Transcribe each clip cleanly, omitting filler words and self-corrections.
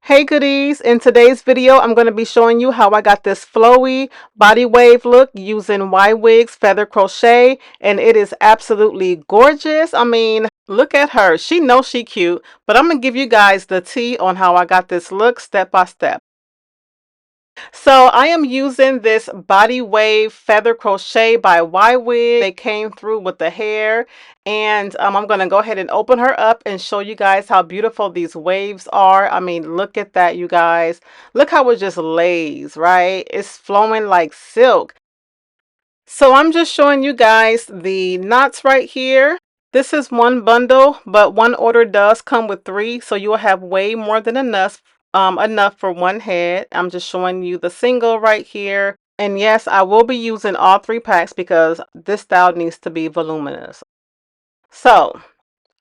Hey goodies, in today's video I'm going to be showing you how I got this flowy body wave look using YWIGS feather crochet, and it is absolutely gorgeous. I mean, look at her. She knows she cute, but I'm going to give you guys the tea on how I got this look step by step. So I am using this body wave feather crochet by YWIGS. They came through with the hair, and I'm going to go ahead and open her up and show you guys how beautiful these waves are. I mean, look at that, you guys. Look how it just lays, right? It's flowing like silk. So I'm just showing you guys the knots right here. This is one bundle, but one order does come with three, so you'll have way more than enough for one head. I'm just showing you the single right here. And yes, I will be using all three packs because this style needs to be voluminous. So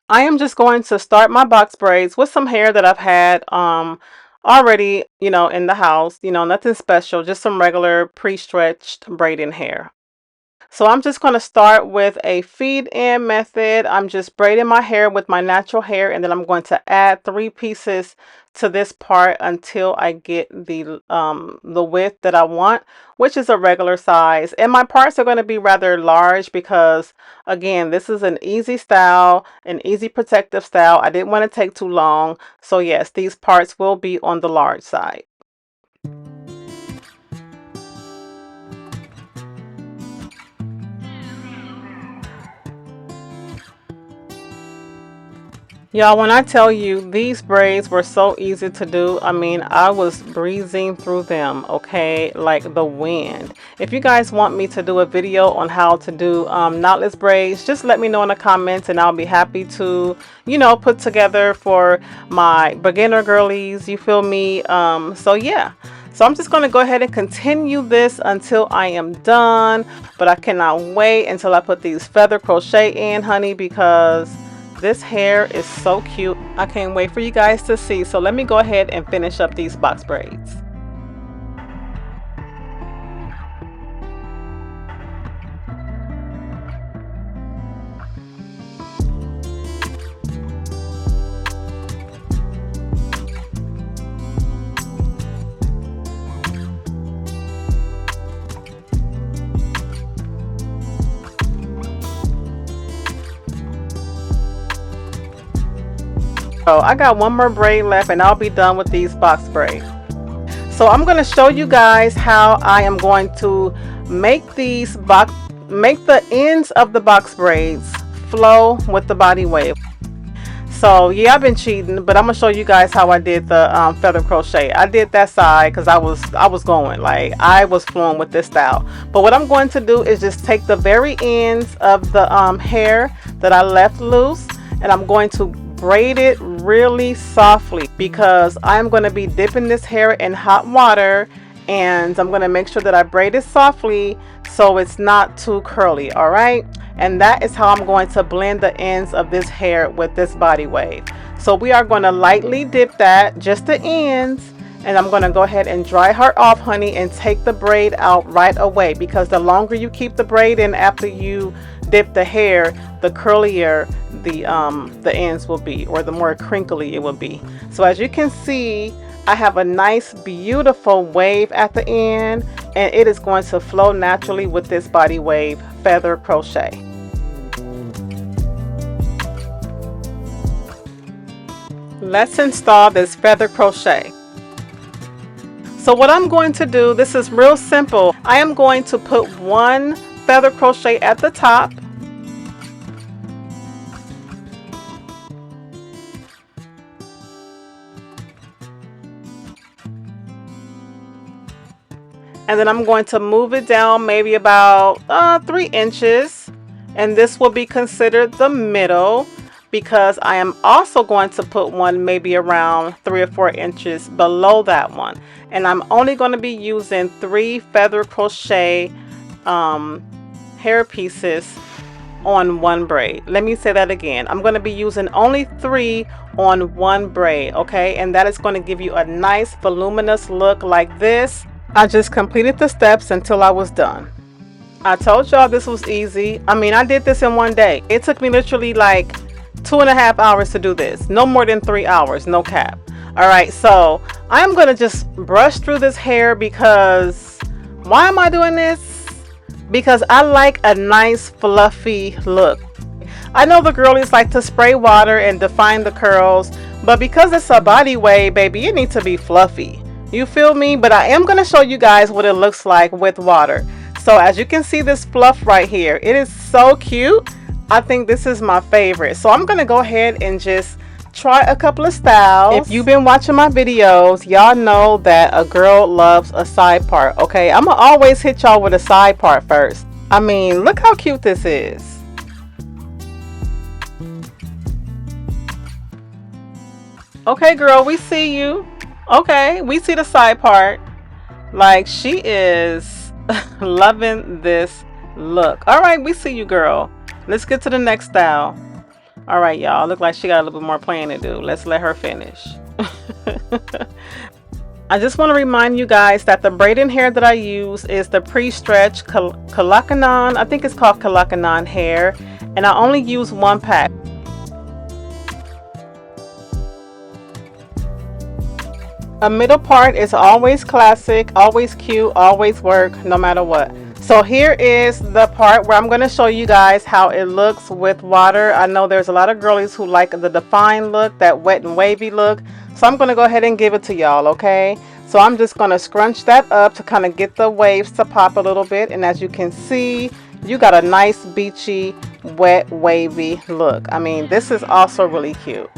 I am just going to start my box braids with some hair that I've had already, in the house. Nothing special, just some regular pre-stretched braiding hair. So I'm just going to start with a feed in method. I'm just braiding my hair with my natural hair, and then I'm going to add 3 pieces to this part until I get the width that I want, which is a regular size. And my parts are going to be rather large because, again, this is an easy style, an easy protective style. I didn't want to take too long. So yes, these parts will be on the large side. Y'all, when I tell you these braids were so easy to do, I mean, I was breezing through them, okay, like the wind. If you guys want me to do a video on how to do knotless braids, just let me know in the comments and I'll be happy to, put together for my beginner girlies, you feel me? So yeah. So I'm just going to go ahead and continue this until I am done, but I cannot wait until I put these feather crochet in, honey, because this hair is so cute. I can't wait for you guys to see. So let me go ahead and finish up these box braids. So I got one more braid left and I'll be done with these box braids. So I'm going to show you guys how I am going to make the ends of the box braids flow with the body wave. So yeah, I've been cheating, but I'm gonna show you guys how I did the feather crochet. I did that side because I was going, like, I was flowing with this style. But what I'm going to do is just take the very ends of the hair that I left loose, and I'm going to braid it really softly because I'm going to be dipping this hair in hot water, and I'm going to make sure that I braid it softly so it's not too curly. All right, and that is how I'm going to blend the ends of this hair with this body wave. So we are going to lightly dip that, just the ends, and I'm going to go ahead and dry her off, honey, and take the braid out right away, because the longer you keep the braid in after you dip the hair, the curlier the ends will be, or the more crinkly it will be. So as you can see, I have a nice beautiful wave at the end, and it is going to flow naturally with this body wave feather crochet. Let's install this feather crochet. So what I'm going to do, this is real simple. I am going to put one feather crochet at the top, and then I'm going to move it down maybe about 3 inches, and this will be considered the middle, because I am also going to put one maybe around 3 or 4 inches below that one, and I'm only going to be using 3 feather crochet hair pieces on one braid. Let me say that again. I'm going to be using only 3 on one braid, okay? And that is going to give you a nice voluminous look like this. I just completed the steps until I was done. I told y'all this was easy. I mean, I did this in one day. It took me literally like 2.5 hours to do this. No more than 3 hours, no cap. All right, so I'm gonna just brush through this hair because why am I doing this? Because I like a nice fluffy look. I know the girlies like to spray water and define the curls, but because it's a body wave, baby, it needs to be fluffy. You feel me? But I am going to show you guys what it looks like with water. So as you can see this fluff right here, it is so cute. I think this is my favorite. So I'm going to go ahead and just try a couple of styles. If you've been watching my videos, y'all know that a girl loves a side part, okay? I'm going to always hit y'all with a side part first. I mean, look how cute this is. Okay, girl, we see you. Okay, we see the side part. Like, she is loving this look. All right, we see you, girl. Let's get to the next style. All right, y'all. Look like she got a little bit more playing to do. Let's let her finish. I just want to remind you guys that the braiding hair that I use is the pre-stretch Kalakanon. I think it's called Kalakanon hair. And I only use one pack. A middle part is always classic, always cute, always work, no matter what. So here is the part where I'm going to show you guys how it looks with water. I know there's a lot of girlies who like the defined look, that wet and wavy look. So I'm going to go ahead and give it to y'all, okay? So I'm just going to scrunch that up to kind of get the waves to pop a little bit. And as you can see, you got a nice beachy, wet, wavy look. I mean, this is also really cute.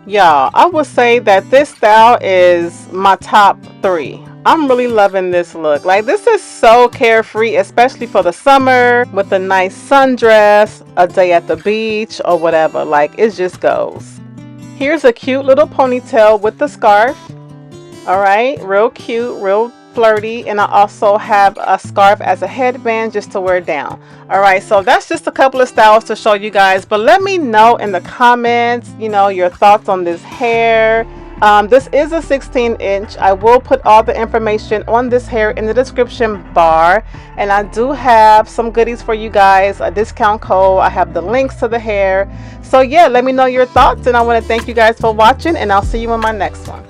Y'all, I would say that this style is my top 3. I'm really loving this look. Like, this is so carefree, especially for the summer with a nice sundress, a day at the beach, or whatever. Like, it just goes. Here's a cute little ponytail with the scarf. All right, real cute, real flirty. And I also have a scarf as a headband just to wear down. All right, so that's just a couple of styles to show you guys, but let me know in the comments, you know, your thoughts on this hair. This is a 16-inch. I will put all the information on this hair in the description bar, and I do have some goodies for you guys, a discount code. I have the links to the hair. So yeah, let me know your thoughts, and I want to thank you guys for watching, and I'll see you in my next one.